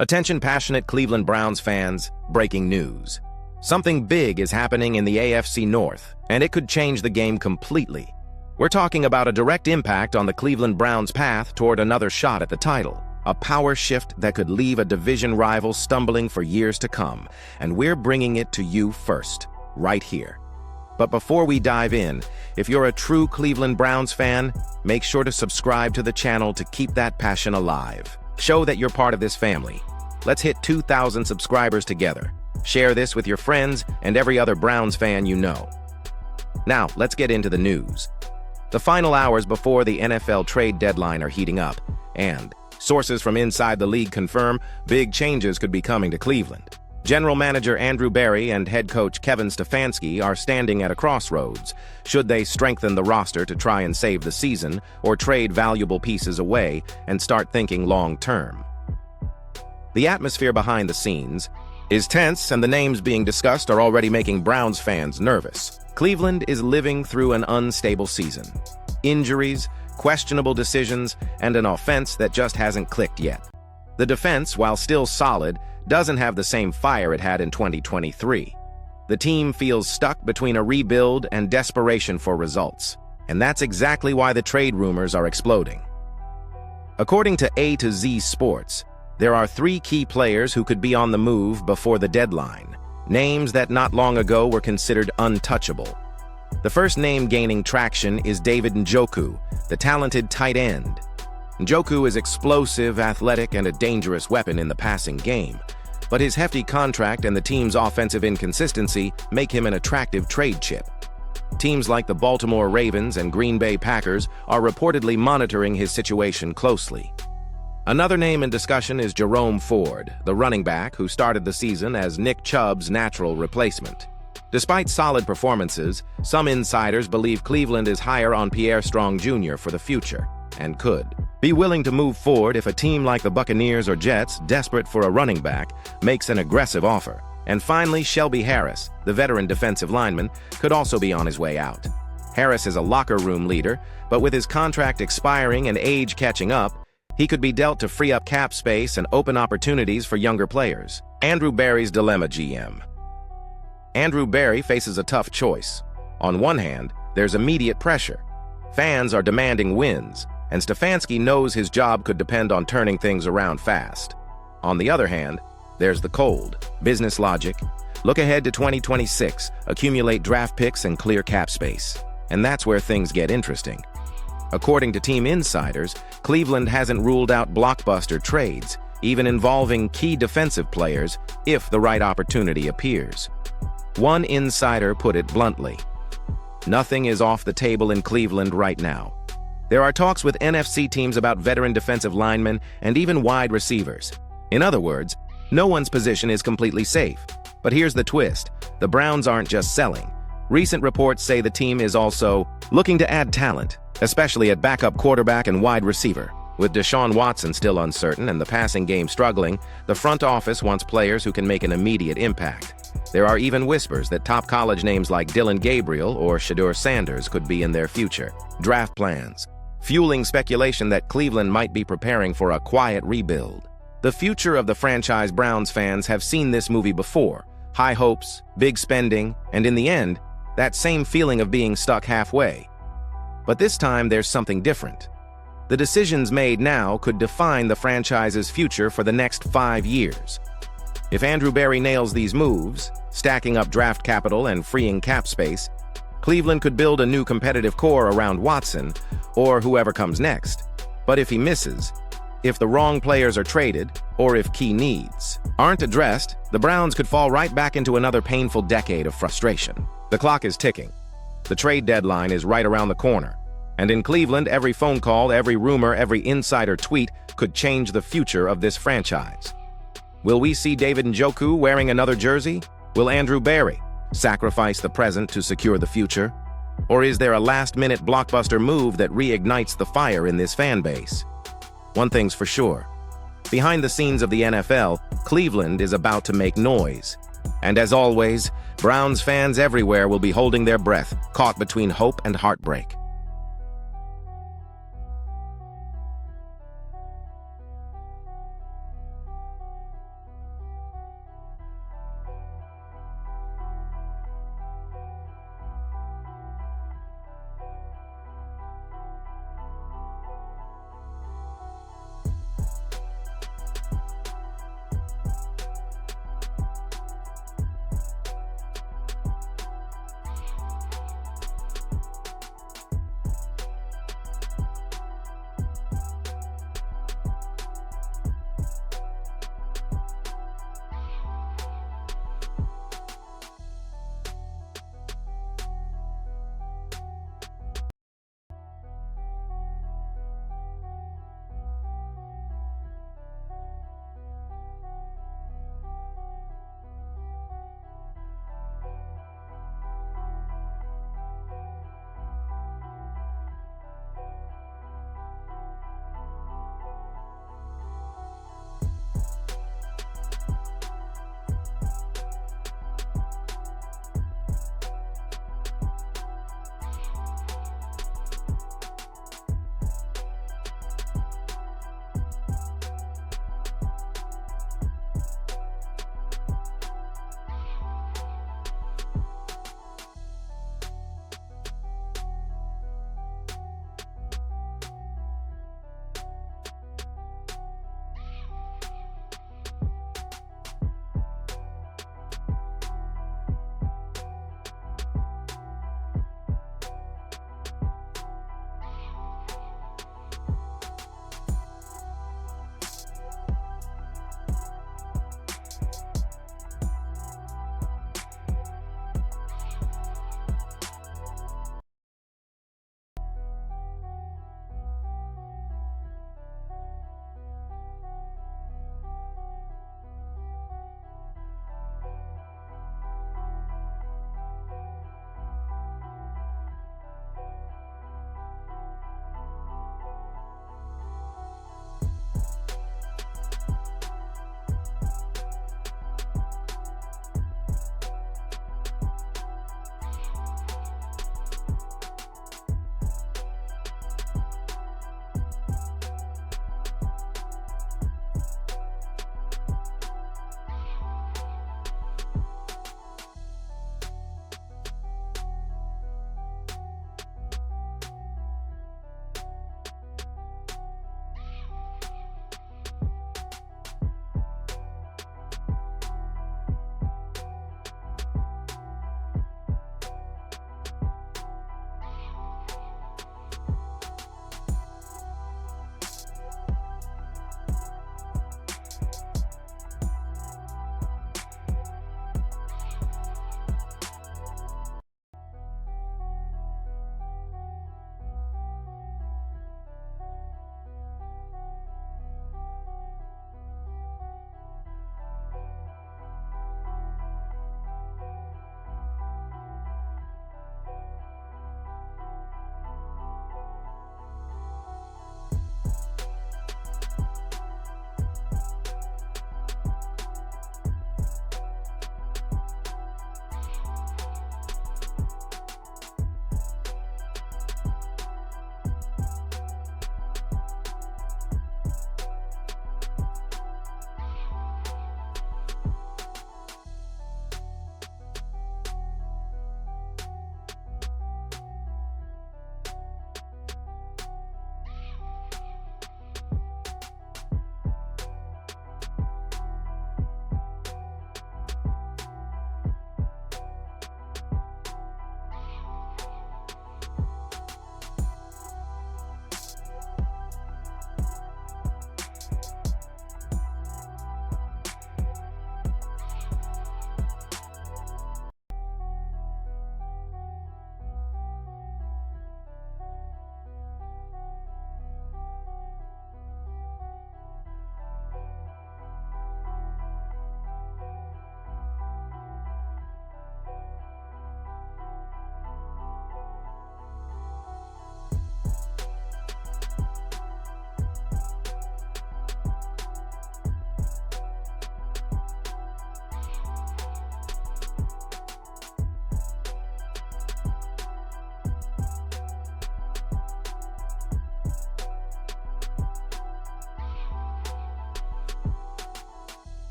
Attention passionate Cleveland Browns fans, breaking news. Something big is happening in the AFC North, and it could change the game completely. We're talking about a direct impact on the Cleveland Browns' path toward another shot at the title. A power shift that could leave a division rival stumbling for years to come, and we're bringing it to you first, right here. But before we dive in, if you're a true Cleveland Browns fan, make sure to subscribe to the channel to keep that passion alive. Show that you're part of this family. Let's hit 2,000 subscribers together. Share this with your friends and every other Browns fan you know. Now, let's get into the news. The final hours before the NFL trade deadline are heating up, and sources from inside the league confirm big changes could be coming to Cleveland. General Manager Andrew Berry and head coach Kevin Stefanski are standing at a crossroads. Should they strengthen the roster to try and save the season, or trade valuable pieces away and start thinking long-term? The atmosphere behind the scenes is tense, and the names being discussed are already making Browns fans nervous. Cleveland is living through an unstable season. Injuries, questionable decisions, and an offense that just hasn't clicked yet. The defense, while still solid, doesn't have the same fire it had in 2023. The team feels stuck between a rebuild and desperation for results, and that's exactly why the trade rumors are exploding. According to A to Z Sports, there are 3 key players who could be on the move before the deadline, names that not long ago were considered untouchable. The first name gaining traction is David Njoku, the talented tight end. Njoku is explosive, athletic, and a dangerous weapon in the passing game, but his hefty contract and the team's offensive inconsistency make him an attractive trade chip. Teams like the Baltimore Ravens and Green Bay Packers are reportedly monitoring his situation closely. Another name in discussion is Jerome Ford, the running back who started the season as Nick Chubb's natural replacement. Despite solid performances, some insiders believe Cleveland is higher on Pierre Strong Jr. for the future, and could be willing to move forward if a team like the Buccaneers or Jets, desperate for a running back, makes an aggressive offer. And finally, Shelby Harris, the veteran defensive lineman, could also be on his way out. Harris is a locker room leader, but with his contract expiring and age catching up, he could be dealt to free up cap space and open opportunities for younger players. Andrew Berry's dilemma GM. Andrew Berry faces a tough choice. On one hand, there's immediate pressure. Fans are demanding wins, and Stefanski knows his job could depend on turning things around fast. On the other hand, there's the cold, business logic. Look ahead to 2026, accumulate draft picks and clear cap space. And that's where things get interesting. According to team insiders, Cleveland hasn't ruled out blockbuster trades, even involving key defensive players, if the right opportunity appears. One insider put it bluntly: nothing is off the table in Cleveland right now. There are talks with NFC teams about veteran defensive linemen and even wide receivers. In other words, no one's position is completely safe. But here's the twist: the Browns aren't just selling. Recent reports say the team is also looking to add talent, especially at backup quarterback and wide receiver. With Deshaun Watson still uncertain and the passing game struggling, the front office wants players who can make an immediate impact. There are even whispers that top college names like Dylan Gabriel or Shedeur Sanders could be in their future draft plans, fueling speculation that Cleveland might be preparing for a quiet rebuild. The future of the franchise Browns fans have seen this movie before: high hopes, big spending, and in the end, that same feeling of being stuck halfway. But this time there's something different. The decisions made now could define the franchise's future for the next 5 years. If Andrew Berry nails these moves, stacking up draft capital and freeing cap space, Cleveland could build a new competitive core around Watson or whoever comes next. But if he misses, if the wrong players are traded, or if key needs aren't addressed, the Browns could fall right back into another painful decade of frustration. The clock is ticking. The trade deadline is right around the corner. And in Cleveland, every phone call, every rumor, every insider tweet could change the future of this franchise. Will we see David Njoku wearing another jersey? Will Andrew Berry sacrifice the present to secure the future? Or is there a last-minute blockbuster move that reignites the fire in this fan base? One thing's for sure: behind the scenes of the NFL, Cleveland is about to make noise. And as always, Browns fans everywhere will be holding their breath, caught between hope and heartbreak.